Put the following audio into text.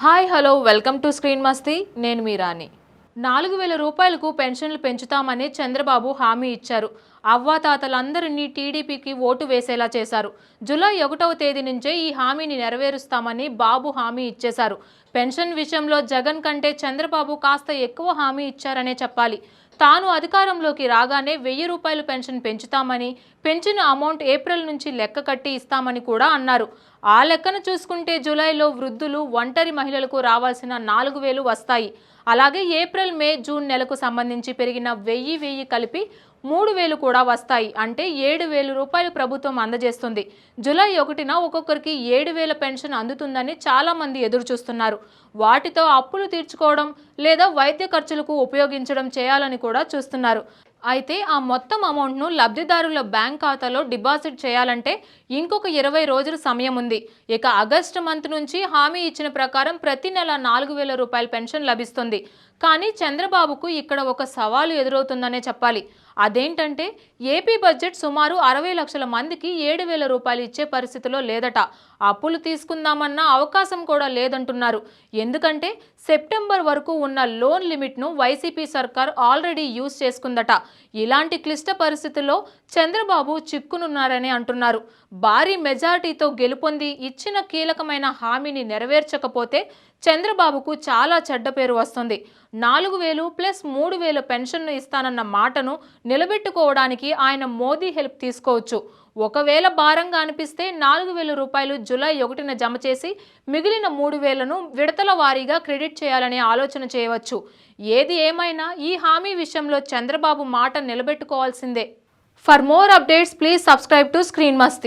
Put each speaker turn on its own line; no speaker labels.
Hi hello welcome to screen మస్తీ. నేను మీ రాణి. 4,000 రూపాయలకు పెన్షన్లు పెంచుతామని చంద్రబాబు హామీ ఇచ్చారు. అవ్వాతాతలందరినీ టీడీపీకి ఓటు వేసేలా చేశారు. జూలై 1వ తేదీ నుంచే ఈ హామీని నెరవేరుస్తామని బాబు హామీ ఇచ్చేశారు. పెన్షన్ విషయంలో జగన్ కంటే చంద్రబాబు కాస్త ఎక్కువ హామీ ఇచ్చారనే చెప్పాలి. తాను అధికారంలోకి రాగానే 1,000 రూపాయలు పెన్షన్ పెంచుతామని, పెంచిన అమౌంట్ ఏప్రిల్ నుంచి లెక్క కట్టి ఇస్తామని కూడా అన్నారు. ఆ లెక్కను చూసుకుంటే జూలైలో వృద్ధులు, ఒంటరి మహిళలకు రావాల్సిన 4,000 వస్తాయి. అలాగే ఏప్రిల్, మే, జూన్ నెలకు సంబంధించి పెరిగిన 1,000 కలిపి 3,000 కూడా వస్తాయి. అంటే 7,000 రూపాయలు ప్రభుత్వం అందజేస్తుంది. జూలై 1న ఒక్కొక్కరికి 7,000 పెన్షన్ అందుతుందని చాలా మంది ఎదురు చూస్తున్నారు. వాటితో అప్పులు తీర్చుకోవడం లేదా వైద్య ఖర్చులకు ఉపయోగించడం చేయాలని కూడా చూస్తున్నారు. అయితే ఆ మొత్తం అమౌంట్ను లబ్ధిదారుల బ్యాంక్ ఖాతాలో డిపాజిట్ చేయాలంటే ఇంకొక 20 రోజుల సమయం ఉంది. ఇక ఆగస్టు మంత్ నుంచి హామీ ఇచ్చిన ప్రకారం ప్రతి నెల 4,000 రూపాయల పెన్షన్ లభిస్తుంది. కానీ చంద్రబాబుకు ఇక్కడ ఒక సవాలు ఎదురవుతుందనే చెప్పాలి. అదేంటంటే ఏపీ బడ్జెట్ సుమారు 60 లక్షల మందికి 7,000 రూపాయలు ఇచ్చే పరిస్థితిలో లేదట. అప్పులు తీసుకుందామన్న అవకాశం కూడా లేదంటున్నారు. ఎందుకంటే సెప్టెంబర్ వరకు ఉన్న లోన్ లిమిట్ను వైసీపీ సర్కార్ ఆల్రెడీ యూజ్ చేసుకుందట. ఇలాంటి క్లిష్ట పరిస్థితుల్లో చంద్రబాబు చిక్కునున్నారని అంటున్నారు. భారీ మెజారిటీతో గెలుపొంది ఇచ్చిన కీలకమైన హామీని నెరవేర్చకపోతే చంద్రబాబుకు చాలా చెడ్డ పేరు వస్తుంది. 4,000 ప్లస్ 3,000 పెన్షన్ను ఇస్తానన్న మాటను నిలబెట్టుకోవడానికి ఆయన మోదీ హెల్ప్ తీసుకోవచ్చు. ఒకవేళ భారంగా అనిపిస్తే 4,000 రూపాయలు జూలై 1న జమ చేసి మిగిలిన 3,000ను విడతల వారీగా క్రెడిట్ చేయాలనే ఆలోచన చేయవచ్చు. ఏది ఏమైనా ఈ హామీ విషయంలో చంద్రబాబు మాట నిలబెట్టుకోవాల్సిందే. For more updates please subscribe to screen Masti.